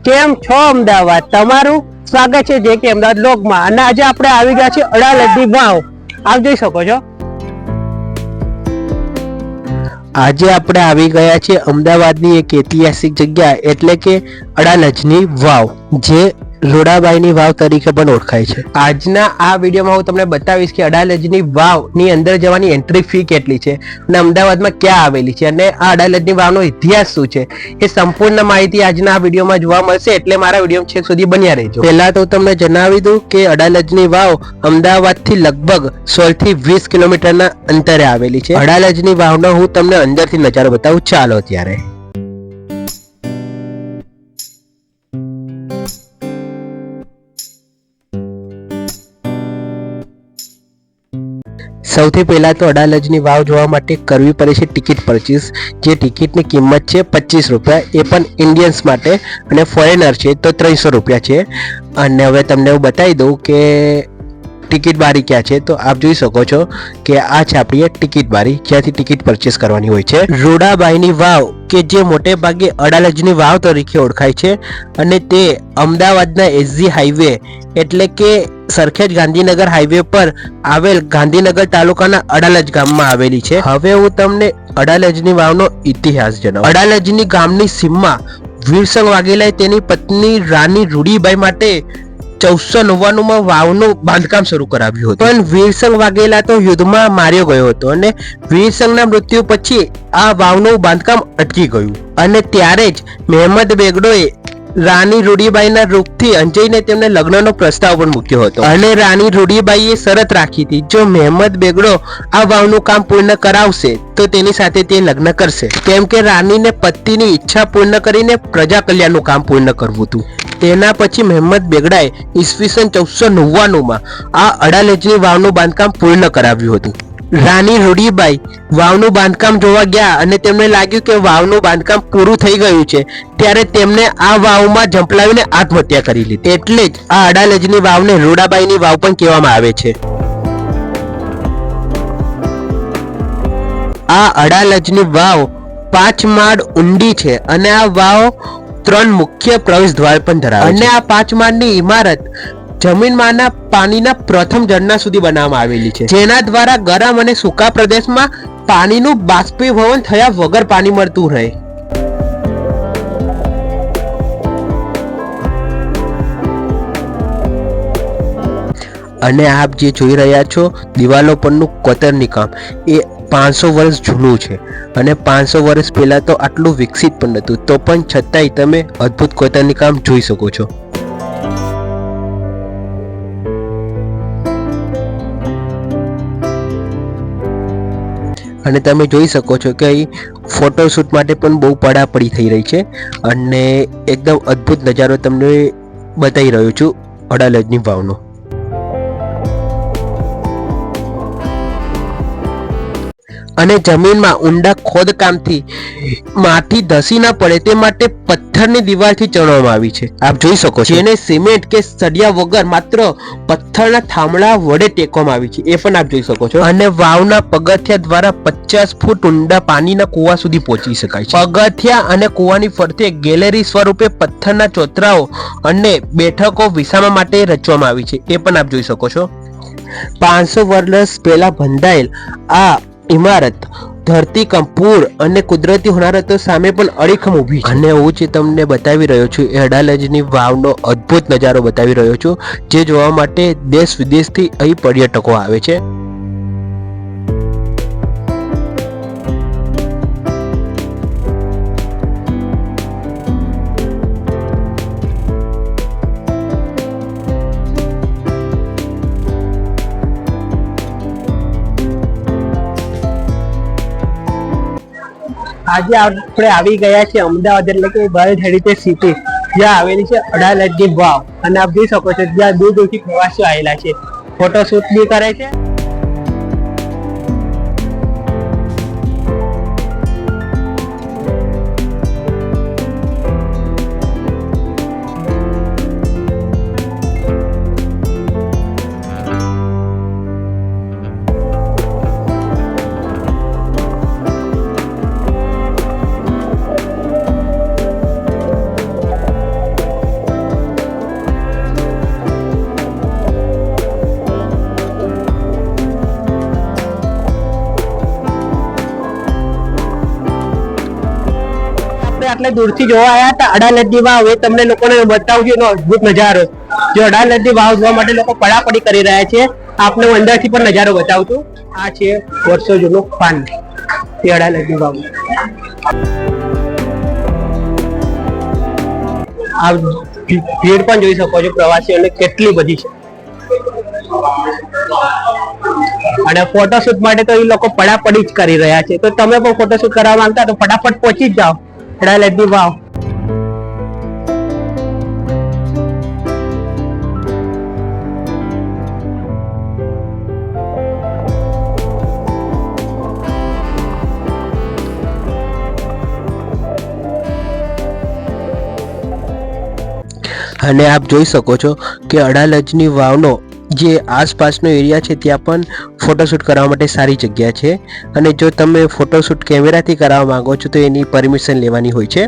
કેમ છો અમદાવાદ? તમારું સ્વાગત છે જે કે અમદાવાદ લોકમાં. અને આજે આપણે આવી ગયા છીએ અડાલજની વાવ. આપ જોઈ શકો છો આજે આપણે આવી ગયા છીએ અમદાવાદની એક ઐતિહાસિક જગ્યા એટલે કે અડાલજની વાવ, જે લોડાબાઈની વાવ તરીકે પણ ઓળખાય છે. આજના આ વિડીયોમાં હું તમને બતાવીશ કે અડાલજની વાવની અંદર જવાની એન્ટ્રી ફી કેટલી છે અને અમદાવાદમાં ક્યાં આવેલી છે અને આ અડાલજની વાવનો ઇતિહાસ શું છે એ સંપૂર્ણ માહિતી આજના આ વિડીયોમાં જોવા મળશે, એટલે મારા વિડીયો છેક સુધી બન્યા રહેજો. પહેલા તો તમને જણાવી દઉં કે અડાલજની વાવ અમદાવાદથી લગભગ 16 થી 20 કિલોમીટરના અંતરે આવેલી છે. અડાલજની વાવનો હું તમને અંદરથી નજારો બતાવું, ચાલો ત્યારે. સૌથી પહેલા તો અડાલજની વાવ જોવા માટે કરવી પડે છે ટિકિટ પરચેસ, જે ટિકિટની કિંમત છે 25 રૂપિયા, એ પણ ઇન્ડિયન્સ માટે, અને ફોરેનર છે તો 300 રૂપિયા છે. અને હવે તમને હું બતાવી દઉં કે ટિકિટ બારી ક્યાં છે. તો આપ જોઈ શકો છો કે આ છે આપણી ટિકિટ બારી, જ્યાંથી ટિકિટ પરચેસ કરવાની હોય છે. રોડાબાઈની વાવ કે જે મોટે ભાગે અડાલજની વાવ તરીકે ઓળખાય છે અને તે અમદાવાદના એસજી હાઈવે એટલે કે સરખેજ ગાંધીનગર હાઈવે પર આવેલ ગાંધીનગર તાલુકાના અડાલજ ગામમાં આવેલી છે. હવે હું તમને અડાલજની વાવનો ઇતિહાસ જણાવું. અડાલજની ગામની સીમમાં વીરસંગ વાઘેલાએ તેની પત્ની રાણી રૂડીબાઈ માટે 1499માં વાવનું બાંધકામ શરૂ કરાવ્યું હતું, પણ વીરસંગ વાઘેલા તો યુદ્ધમાં માર્યો ગયો હતો અને વીરસંગના મૃત્યુ પછી આ વાવનું બાંધકામ અટકી ગયું. અને ત્યારે જ મહેમદ બેગડોએ રાણી રૂડીબાઈના રૂપથી અંજઈને તેમને લગ્નનો પ્રસ્તાવ પણ મૂક્યો હતો અને રાણી રૂડીબાઈએ શરત રાખી હતી, જો મહેમદ બેગડો આ વાવનું કામ પૂર્ણ કરાવશે તો તેની સાથે તે લગ્ન કરશે, કેમ કે રાણીને પતિની ઈચ્છા પૂર્ણ કરીને પ્રજા કલ્યાણનું કામ પૂર્ણ કરવું હતું. તેના પછી મહેમદ બેગડાએ ઈસવીસન 1499માં આ અડાલજની વાવનું બાંધકામ પૂર્ણ કરાવ્યું હતું. રાણી રૂડીબાઈ વાવનું બાંધકામ જોવા ગયા અને તેમને લાગ્યું કે વાવનું બાંધકામ પૂરું થઈ ગયું છે, ત્યારે તેમને આ વાવમાં ઝંપલાવીને આત્મહત્યા કરી લીધી. એટલે જ આ અડાલજની વાવને રોડાબાઈની વાવ પણ કહેવામાં આવે છે. આ અડાલજની વાવ 5 માળ ઊંડી છે અને આ વાવ 3 મુખ્ય પ્રવેશ દ્વાર પણ ધરાવે છે. અને આ 5 માળની ઇમારત જમીનમાંના પાણીના પ્રથમ ઝરણા સુધી બનાવવામાં આવેલી છે, જેના દ્વારા ગરમ અને સૂકા પ્રદેશમાં પાણીનું બાષ્પીભવન થયા વગર પાણી મળતું રહે. અને આપ જે જોઈ રહ્યા છો દિવાલો પરનું કોતરની કામ, એ 500 વર્ષ જૂનું છે અને 500 વર્ષ પહેલા તો આટલું વિકસિત પણ નહોતું, તો પણ છતાંય તમે અદ્ભુત કોતરની કામ જોઈ શકો છો. અને તમે જોઈ શકો છો કે અહીં ફોટોશૂટ માટે પણ બહુ પડાપડી થઈ રહી છે અને એકદમ અદ્ભુત નજારો તમને બતાવી રહ્યો છું અડાલજની વાવનો. અને જમીનમાં ઊંડા ખોદકામથી માટી ધસી ના પડે તે માટે પથ્થરની દિવાલથી ચણવામાં આવી છે, આપ જોઈ શકો છો, જેને સિમેન્ટ કે સળિયા વગર માત્ર પથ્થરના થાંભલા વડે ટેકવામાં આવી છે, એ પણ આપ જોઈ શકો છો. અને વાવના પગથિયા દ્વારા 50 ફૂટ ઊંડા પાણીના કુવા સુધી પહોંચી શકાય છે. પગથિયા અને કુવાની ફરતે ગેલેરી સ્વરૂપે પથ્થરના ચોતરાઓ અને બેઠકો વિસામા માટે રચવામાં આવી છે, એ પણ આપ જોઈ શકો છો. 500 વર્ષ પહેલા બંધાયેલ આ ઇમારત ધરતીકંપ, પૂર અને કુદરતી હોનારતો સામે પણ અડીખમ ઊભી છે. અને હું જે તમને બતાવી રહ્યો છું એ અડાલજની વાવનો અદ્ભુત નજારો બતાવી રહ્યો છું, જે જોવા માટે દેશ વિદેશથી અહીં પર્યટકો આવે છે. આજે આપણે આવી ગયા છે અમદાવાદ એટલે કે વર્લ્ડ હેરિટેજ સિટી, જ્યાં આવેલી છે અડાલજની વાવ. અને આપ જોઈ શકો છો જ્યાં દૂર દૂરથી પ્રવાસીઓ આવેલા છે, ફોટોશૂટ બી કરે છે. આટલે દૂરથી જોવા આવ્યા હતા અડાલજની વાવ. હવે તમને લોકોને બતાવું છું એનો અદભુત નજારો. જે અડાલજની વાવ જોવા માટે લોકો પડાપડી કરી રહ્યા છે. આપને હું અંદરથી પણ નજારો બતાવું છું. આ છે વર્ષો જૂનું પાન, તે અડાલજની વાવ. આ ભીડ પણ જોઈ શકો છો પ્રવાસીઓને કેટલી બધી છે. અને ફોટોશૂટ માટે તો એ લોકો પડાપડી જ કરી રહ્યા છે. તો તમે પણ ફોટોશૂટ કરવા માંગતા તો ફટાફટ પહોંચી જ જાઓ અડાલજની વાવ. અને આપ જોઈ શકો છો કે અડાલજની વાવનો જે આસપાસનો એરિયા છે ત્યાં પણ ફોટોશૂટ કરવા માટે સારી જગ્યા છે. અને જો તમે ફોટોશૂટ કેમેરાથી કરાવવા માંગો છો તો એની પરમિશન લેવાની હોય છે.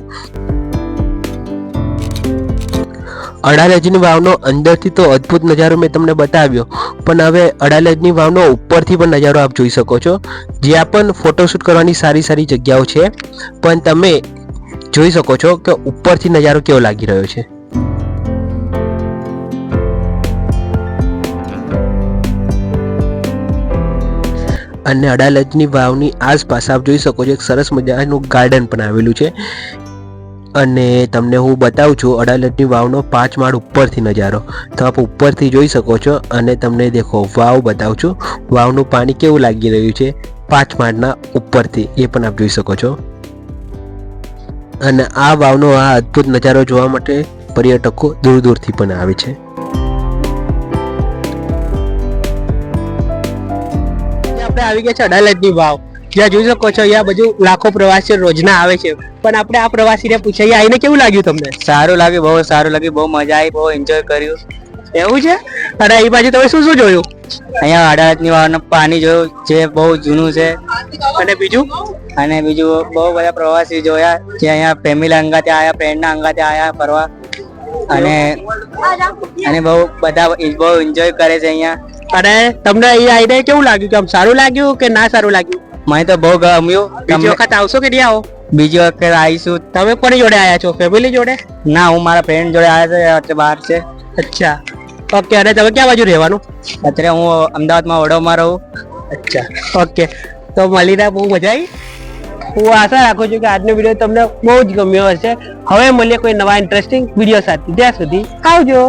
અડાલજની વાવનો અંદરથી તો અદ્ભુત નજારો મેં તમને બતાવ્યો, પણ હવે અડાલજની વાવનો ઉપરથી પણ નજારો આપ જોઈ શકો છો, જ્યાં પણ ફોટોશૂટ કરવાની સારી સારી જગ્યાઓ છે. પણ તમે જોઈ શકો છો કે ઉપરથી નજારો કેવો લાગી રહ્યો છે. અને અડાલજની વાવની આસપાસ આપ જોઈ શકો છો એક સરસ મજાનું ગાર્ડન પણ આવેલું છે. અને તમને હું બતાવું છું અડાલજની વાવનો 5 માળ ઉપરથી નજારો. તો આપ ઉપરથી જોઈ શકો છો. અને તમને દેખો વાવ બતાવું છું, વાવનું પાણી કેવું લાગી રહ્યું છે 5 માળના ઉપરથી, એ પણ આપ જોઈ શકો છો. અને આ વાવનો આ અદ્ભુત નજારો જોવા માટે પર્યટકો દૂર દૂરથી પણ આવે છે. આવી ગયા છે અડાલજની વાવ, જ્યાં જોઈ શકો છો અહીંયા બધું લાખો પ્રવાસીઓ રોજના આવે છે. પણ આપણે આ પ્રવાસીને પૂછીએ આવીને કેવું લાગ્યું તમને? સારું લાગ્યું, બહુ સારું લાગ્યું, બહુ મજા આવી, બહુ એન્જોય કર્યું. એવું છે? અને એ બાજુ તમે શું શું જોયું? અહીંયા અડાલજની વાવનું પાણી જોયું જે બહુ જૂનું છે. અને બીજું બહુ બધા પ્રવાસી જોયા જે અહીંયા ફેમિલી અંગાતે આવ્યા, ફ્રેન્ડના અંગાતે આવ્યા ફરવા. અને બહુ બધા બહુ એન્જોય કરે છે અહીંયા. અને તમને અહીંયા આવીને કેવું લાગ્યું? કે આમ સારું લાગ્યું કે ના સારું લાગ્યું? મને તો બહુ ગમ્યું. બીજી વખત આવશો કે નહીં આવો? બીજી વખત આવીશું. તમે કોની જોડે આવ્યા છો? ફેમિલી જોડે? ના, હું મારા ફ્રેન્ડ જોડે આવ્યા છે, બહાર છે. અચ્છા, ઓકે. અને તમે ક્યાં બાજુ રહેવાનું? અત્યારે હું અમદાવાદમાં વડોદરામાં રહું. અચ્છા, ઓકે. તો મળીને બહુ મજા આવી. હું આશા રાખું છું કે આજનો વિડીયો તમને બહુ જ ગમ્યો હશે. હવે મળીએ કોઈ નવા ઇન્ટરેસ્ટિંગ વિડીયો સાથે. ત્યાં સુધી આવજો.